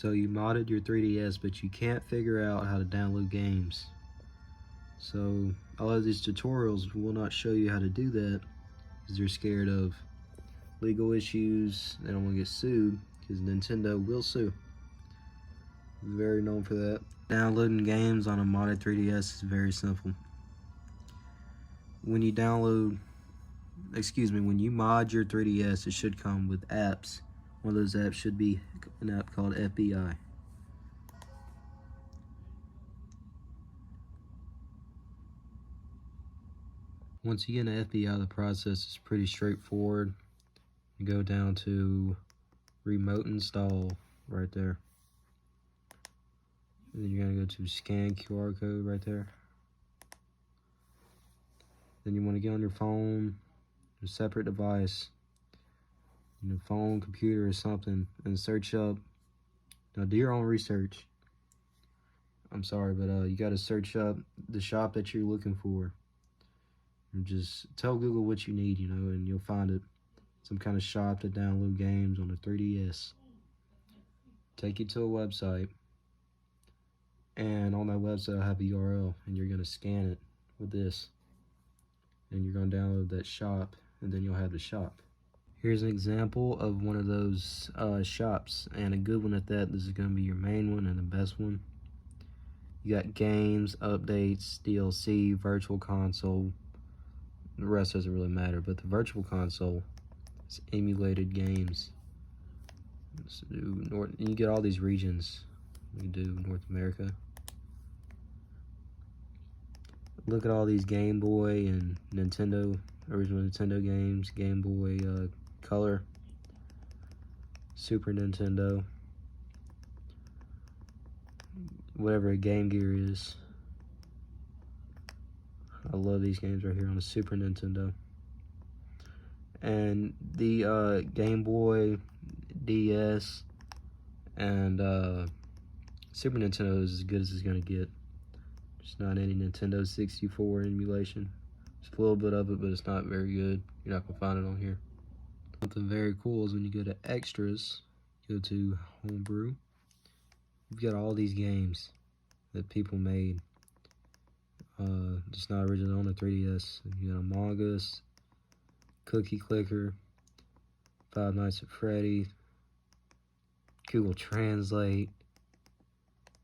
So you modded your 3DS, but you can't figure out how to download games. So a lot of these tutorials will not show you how to do that because they're scared of legal issues. They don't want to get sued because Nintendo will sue. Very known for that. Downloading games on a modded 3DS is very simple. When you when you mod your 3DS, it should come with apps. One of those apps should be an app called FBI. Once you get an FBI, the process is pretty straightforward. You go down to remote install right there. And then you're gonna go to scan QR code right there. Then you want to get on your phone, a separate device, your phone, computer, or something, and search up. Now do your own research. I'm sorry, but you gotta search up the shop that you're looking for. And just tell Google what you need, and you'll find it. Some kind of shop to download games on the 3DS. Take you to a website, and on that website I'll have a URL, and you're gonna scan it with this, and you're gonna download that shop, and then you'll have the shop. Here's an example of one of those shops, and a good one at that. This is gonna be your main one and the best one. You got games, updates, DLC, virtual console. The rest doesn't really matter, but the virtual console is emulated games. Let's do you get all these regions. You do North America. Look at all these Game Boy and Nintendo, original Nintendo games, Game Boy Color, Super Nintendo, whatever a Game Gear is. I love these games right here on the Super Nintendo. And the Game Boy, DS, and Super Nintendo is as good as it's gonna get. There's not any Nintendo 64 emulation. There's a little bit of it, but it's not very good. You're not gonna find it on here. Something very cool is when you go to extras, go to homebrew. You've got all these games that people made. Just not original on the 3DS. You got Among Us, Cookie Clicker, Five Nights at Freddy, Google Translate,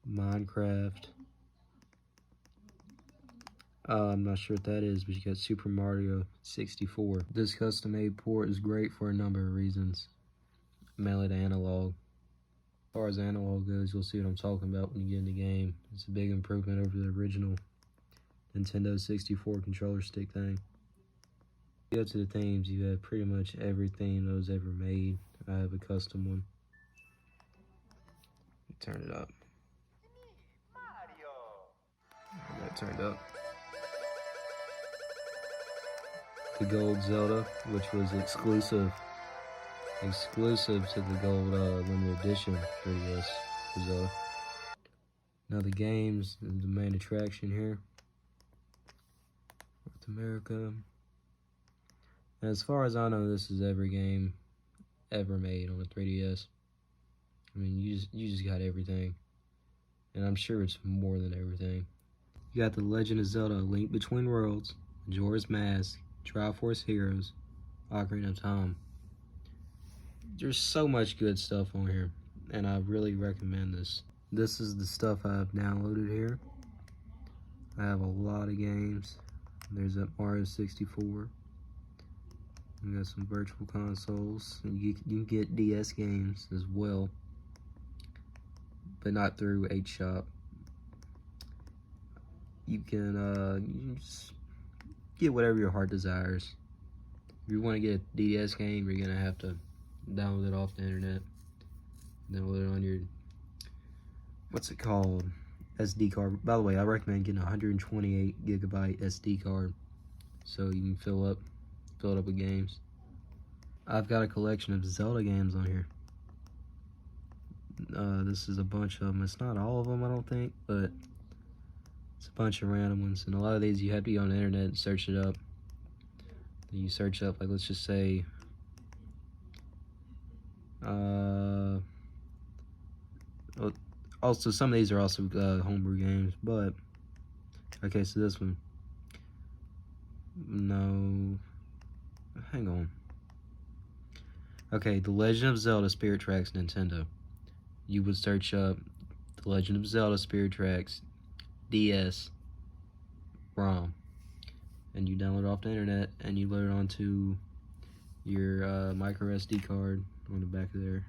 Minecraft. I'm not sure what that is, but you got Super Mario 64. This custom-made port is great for a number of reasons. Mainly the analog. As far as analog goes, you'll see what I'm talking about when you get in the game. It's a big improvement over the original Nintendo 64 controller stick thing. You go to the themes, you have pretty much every theme that was ever made. I have a custom one. Turn it up. I got it turned up. The Gold Zelda, which was exclusive to the Gold Limited Edition 3DS for Zelda. Now the games, the main attraction here, North America. And as far as I know, this is every game ever made on the 3DS. I mean, you just got everything, and I'm sure it's more than everything. You got The Legend of Zelda: Link Between Worlds, Majora's Mask, Triforce Heroes, Ocarina of Time. There's so much good stuff on here, and I really recommend this. This is the stuff I've downloaded here. I have a lot of games. There's that Mario 64. We got some virtual consoles. You can get DS games as well, but not through HShop. You can just get whatever your heart desires. If you want to get a DS game, you're gonna have to download it off the internet. Download it on your, what's it called? SD card. By the way, I recommend getting a 128 gigabyte SD card so you can fill it up with games. I've got a collection of Zelda games on here. This is a bunch of them. It's not all of them, I don't think, but it's a bunch of random ones. And a lot of these you have to be on the internet and search it up. Then you search up, like, let's just say Also, some of these are also homebrew games, but okay, so this one, no, hang on. Okay, The Legend of Zelda Spirit Tracks Nintendo. You would search up The Legend of Zelda Spirit Tracks DS ROM, and you download it off the internet, and you load it onto your micro SD card on the back of there,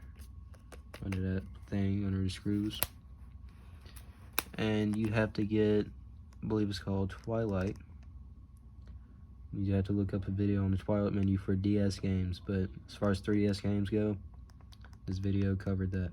under that thing, under the screws. And you have to get, I believe it's called Twilight. You have to look up a video on the Twilight menu for DS games, but as far as 3DS games go, this video covered that.